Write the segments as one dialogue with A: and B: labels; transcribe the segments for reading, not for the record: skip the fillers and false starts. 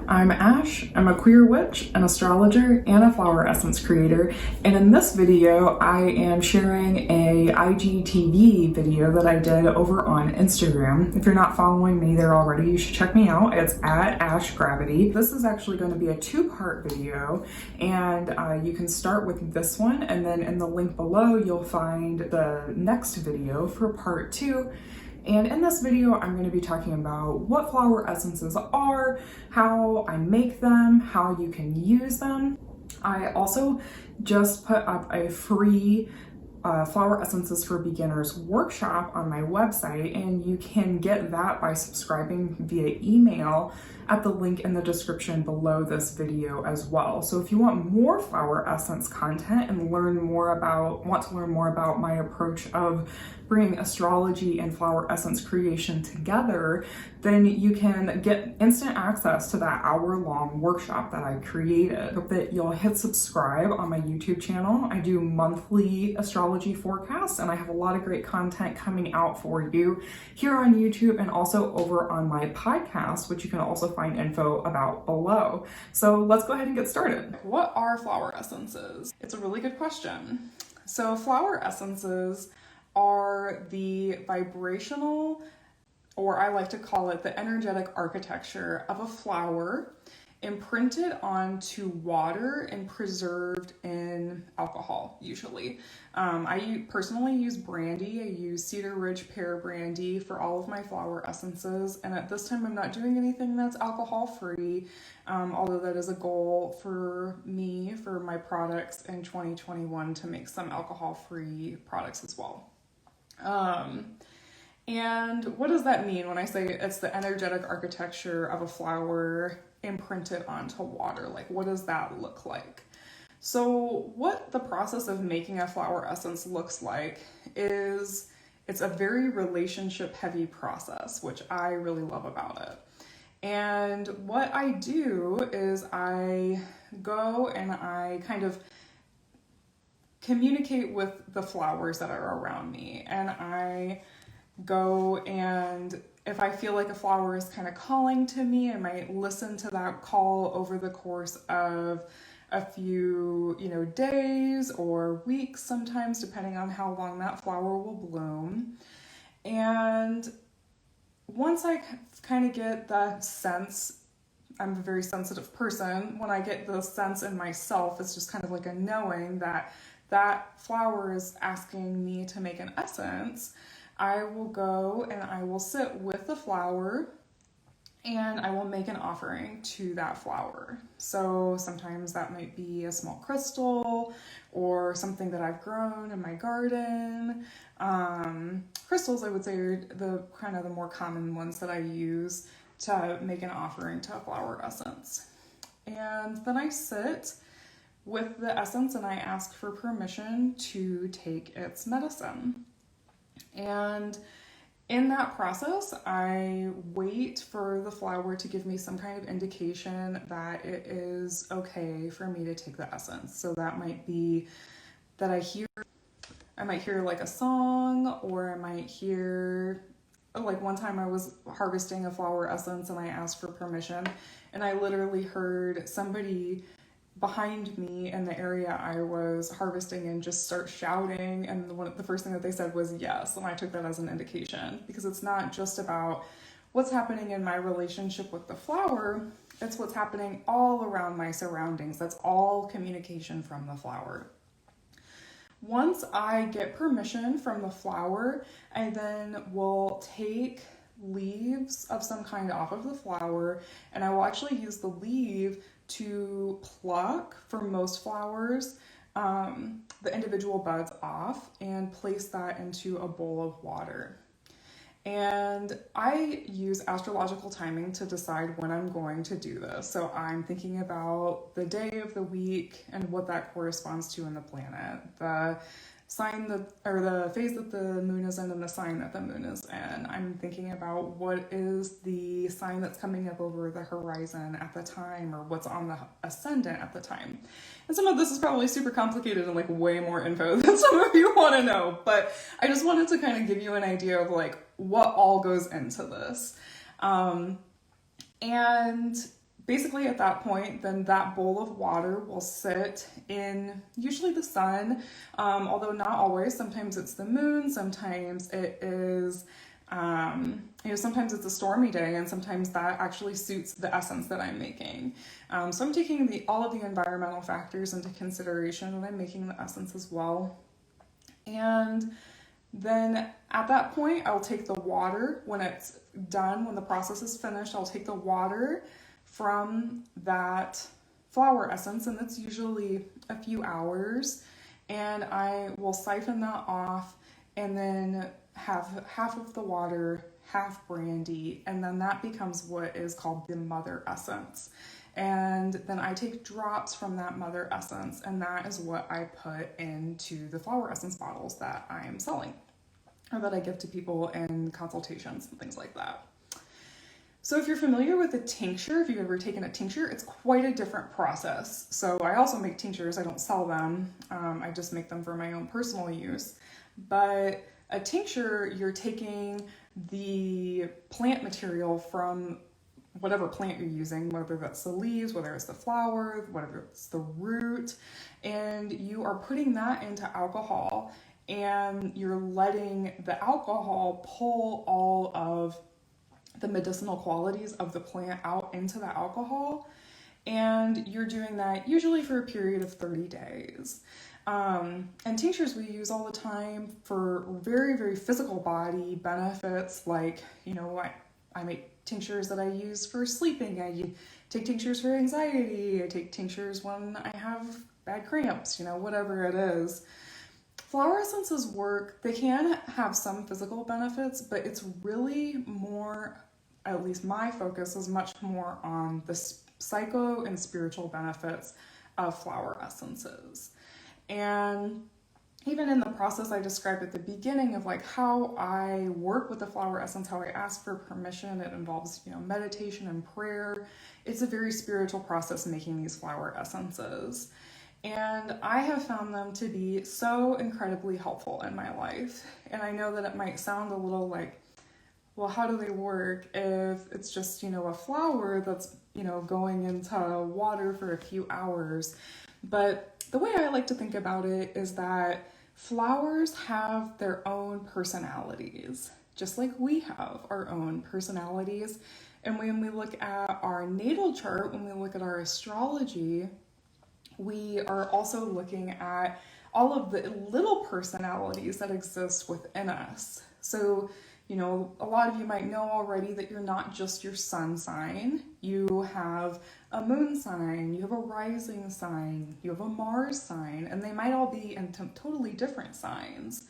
A: I'm Ash. I'm a queer witch, an astrologer, and a flower essence creator. And in this video, I am sharing a IGTV video that I did over on Instagram. If you're not following me there already, you should check me out. It's at Ash Gravity. This is actually going to be a two-part video, and you can start with this one, and then in the link below, you'll find the next video for part 2. And in this video, I'm going to be talking about what flower essences are, how I make them, how you can use them. I also just put up a free Flower Essences for Beginners workshop on my website, and you can get that by subscribing via email at the link in the description below this video as well. So if you want more flower essence content and want to learn more about my approach of bringing astrology and flower essence creation together, then you can get instant access to that hour-long workshop that I created. Hope that you'll hit subscribe on my YouTube channel. I do monthly astrology forecasts, and I have a lot of great content coming out for you here on YouTube and also over on my podcast, which you can also find info about below. So let's go ahead and get started. What are flower essences? It's a really good question. So flower essences are the vibrational, or I like to call it the energetic architecture of a flower imprinted onto water and preserved in alcohol, usually. I personally use brandy. I use Cedar Ridge Pear Brandy for all of my flower essences, and at this time I'm not doing anything that's alcohol free, although that is a goal for me for my products in 2021 to make some alcohol free products as well. And what does that mean when I say it's the energetic architecture of a flower imprinted onto water? Like, what does that look like? So what the process of making a flower essence looks like is it's a very relationship heavy process, which I really love about it. And what I do is I go and I kind of communicate with the flowers that are around me, and I go, and if I feel like a flower is kind of calling to me, I might listen to that call over the course of a few, days or weeks sometimes, depending on how long that flower will bloom. And once I kind of get that sense, I'm a very sensitive person, when I get the sense in myself, it's just kind of like a knowing that that flower is asking me to make an essence, I will go and I will sit with the flower and I will make an offering to that flower. So sometimes that might be a small crystal or something that I've grown in my garden. Crystals, I would say, are the kind of the more common ones that I use to make an offering to a flower essence. And then I sit with the essence and I ask for permission to take its medicine. And in that process, I wait for the flower to give me some kind of indication that it is okay for me to take the essence. So that might be that I might hear like a song, or I might hear, like one time I was harvesting a flower essence and I asked for permission, and I literally heard somebody behind me in the area I was harvesting and just start shouting, and the first thing that they said was yes, and I took that as an indication, because it's not just about what's happening in my relationship with the flower, it's what's happening all around my surroundings. That's all communication from the flower. Once I get permission from the flower, I then will take leaves of some kind off of the flower, and I will actually use the leaf to pluck, for most flowers, the individual buds off and place that into a bowl of water. And I use astrological timing to decide when I'm going to do this. So I'm thinking about the day of the week and what that corresponds to in the planet, the sign or the phase that the moon is in and the sign that the moon is in. I'm thinking about what is the sign that's coming up over the horizon at the time, or what's on the ascendant at the time. And some of this is probably super complicated and like way more info than some of you want to know, but I just wanted to kind of give you an idea of like what all goes into this. And basically at that point, then that bowl of water will sit in usually the sun, although not always. Sometimes it's the moon, sometimes it is, sometimes it's a stormy day, and sometimes that actually suits the essence that I'm making. So I'm taking all of the environmental factors into consideration when I'm making the essence as well. And then at that point, I'll take the water when it's done, when the process is finished, I'll take the water from that flower essence, and it's usually a few hours, and I will siphon that off and then have half of the water, half brandy, and then that becomes what is called the mother essence. And then I take drops from that mother essence, and that is what I put into the flower essence bottles that I am selling, or that I give to people in consultations and things like that. So if you're familiar with a tincture, if you've ever taken a tincture, it's quite a different process. So I also make tinctures, I don't sell them, I just make them for my own personal use. But a tincture, you're taking the plant material from whatever plant you're using, whether that's the leaves, whether it's the flower, whether it's the root, and you are putting that into alcohol, and you're letting the alcohol pull all of the medicinal qualities of the plant out into the alcohol, and you're doing that usually for a period of 30 days. And tinctures we use all the time for very, very physical body benefits, like, I make tinctures that I use for sleeping. I take tinctures for anxiety. I take tinctures when I have bad cramps, whatever it is. Flower essences work, they can have some physical benefits, but it's really more, at least my focus is much more on the psycho and spiritual benefits of flower essences. And even in the process I described at the beginning of like how I work with the flower essence, how I ask for permission, it involves, meditation and prayer. It's a very spiritual process making these flower essences. And I have found them to be so incredibly helpful in my life. And I know that it might sound a little like, well, how do they work if it's just, a flower that's, going into water for a few hours? But the way I like to think about it is that flowers have their own personalities, just like we have our own personalities. And when we look at our natal chart, when we look at our astrology, we are also looking at all of the little personalities that exist within us. So, a lot of you might know already that you're not just your sun sign. You have a moon sign, you have a rising sign, you have a Mars sign, and they might all be in totally different signs.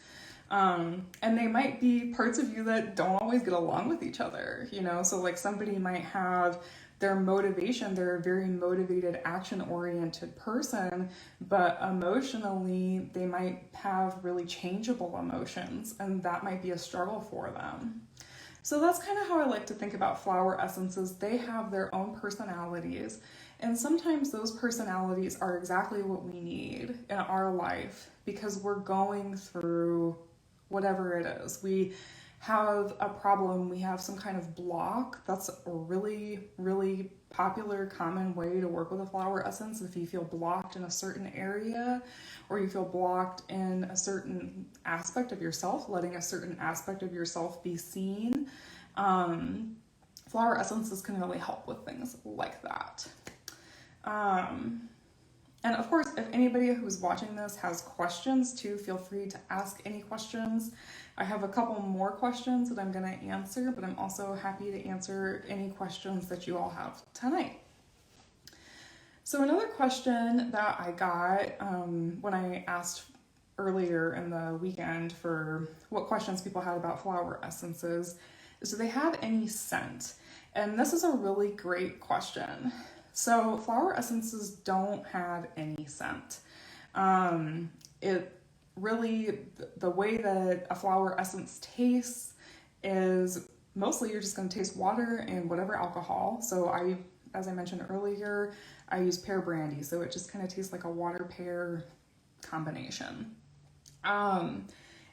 A: And they might be parts of you that don't always get along with each other, so like somebody might have their motivation, they're a very motivated, action-oriented person, but emotionally, they might have really changeable emotions, and that might be a struggle for them. So that's kind of how I like to think about flower essences. They have their own personalities, and sometimes those personalities are exactly what we need in our life because we're going through whatever it is. We have a problem, we have some kind of block. That's a really, really popular, common way to work with a flower essence. If you feel blocked in a certain area, or you feel blocked in a certain aspect of yourself, letting a certain aspect of yourself be seen, flower essences can really help with things like that. And of course, if anybody who's watching this has questions too, feel free to ask any questions. I have a couple more questions that I'm going to answer, but I'm also happy to answer any questions that you all have tonight. So another question that I got when I asked earlier in the weekend for what questions people had about flower essences is, do they have any scent? And this is a really great question. So flower essences don't have any scent. It really, the way that a flower essence tastes is mostly you're just going to taste water and whatever alcohol. So as I mentioned earlier, I use pear brandy. So it just kind of tastes like a water pear combination.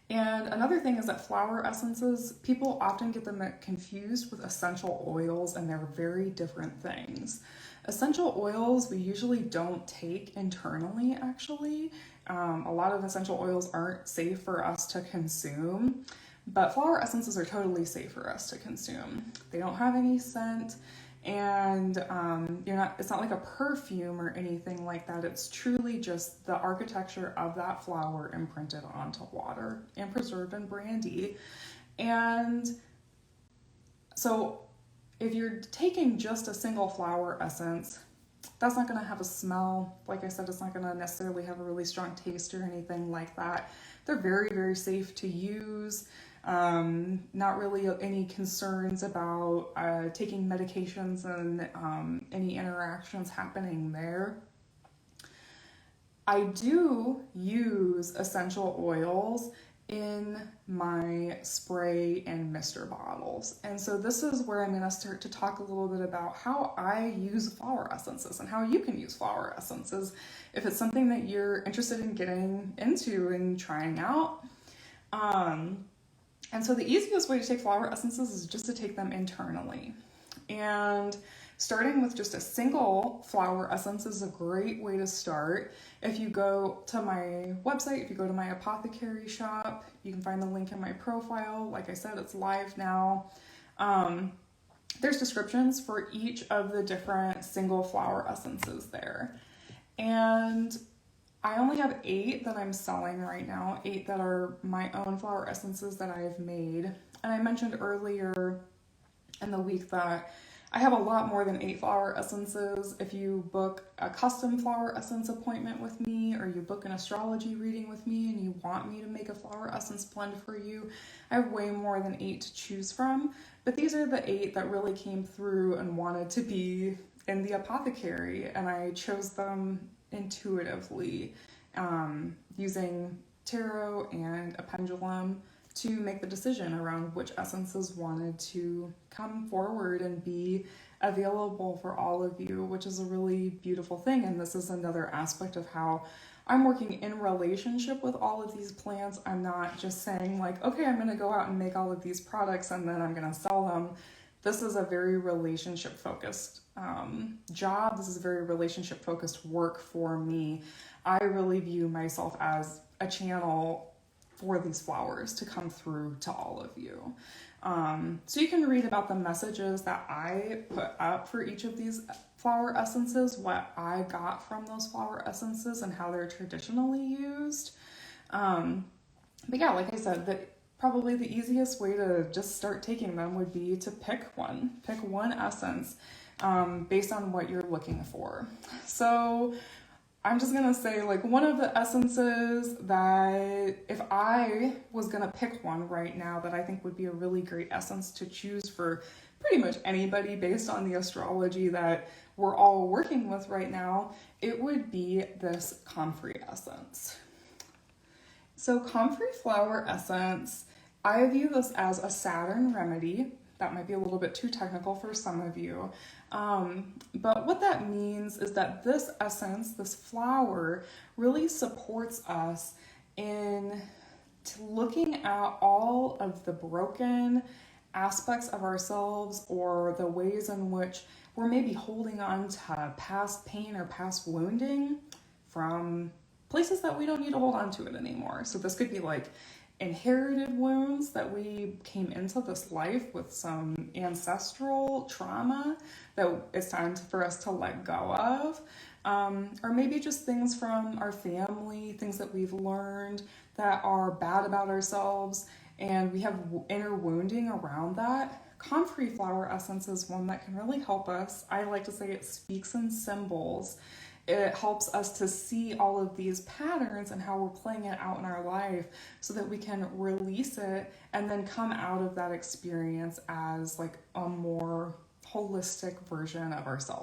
A: And another thing is that flower essences, people often get them confused with essential oils, and they're very different things. Essential oils we usually don't take internally, actually. A lot of essential oils aren't safe for us to consume, but flower essences are totally safe for us to consume. They don't have any scent, and it's not like a perfume or anything like that. It's truly just the architecture of that flower imprinted onto water and preserved in brandy. And so if you're taking just a single flower essence, that's not going to have a smell. Like I said, it's not going to necessarily have a really strong taste or anything like that. They're very, very safe to use. Not really any concerns about taking medications and any interactions happening there. I do use essential oils in my spray and mister bottles. And so this is where I'm going to start to talk a little bit about how I use flower essences and how you can use flower essences if it's something that you're interested in getting into and trying out. And so the easiest way to take flower essences is just to take them internally. And starting with just a single flower essence is a great way to start. If you go to my website, if you go to my apothecary shop, you can find the link in my profile. Like I said, it's live now. There's descriptions for each of the different single flower essences there. And I only have 8 that I'm selling right now, 8 that are my own flower essences that I've made. And I mentioned earlier in the week that I have a lot more than 8 flower essences. If you book a custom flower essence appointment with me, or you book an astrology reading with me and you want me to make a flower essence blend for you, I have way more than 8 to choose from. But these are the 8 that really came through and wanted to be in the apothecary, and I chose them intuitively, using tarot and a pendulum to make the decision around which essences wanted to come forward and be available for all of you, which is a really beautiful thing. And this is another aspect of how I'm working in relationship with all of these plants. I'm not just saying like, okay, I'm going to go out and make all of these products and then I'm going to sell them. This is a very relationship focused job. This is a very relationship focused work for me. I really view myself as a channel for these flowers to come through to all of you. So you can read about the messages that I put up for each of these flower essences, what I got from those flower essences and how they're traditionally used. But yeah, like I said, probably the easiest way to just start taking them would be to pick one essence based on what you're looking for. So I'm just gonna say, like, one of the essences that if I was gonna pick one right now that I think would be a really great essence to choose for pretty much anybody based on the astrology that we're all working with right now, it would be this comfrey essence. So comfrey flower essence, I view this as a Saturn remedy. That might be a little bit too technical for some of you. But what that means is that this essence, this flower, really supports us in looking at all of the broken aspects of ourselves or the ways in which we're maybe holding on to past pain or past wounding from places that we don't need to hold on to it anymore. So this could be like inherited wounds that we came into this life with some ancestral trauma that it's time for us to let go of. Or maybe just things from our family, things that we've learned that are bad about ourselves, and we have inner wounding around that. Comfrey flower essence is one that can really help us. I like to say it speaks in symbols. It helps us to see all of these patterns and how we're playing it out in our life so that we can release it and then come out of that experience as like a more holistic version of ourselves.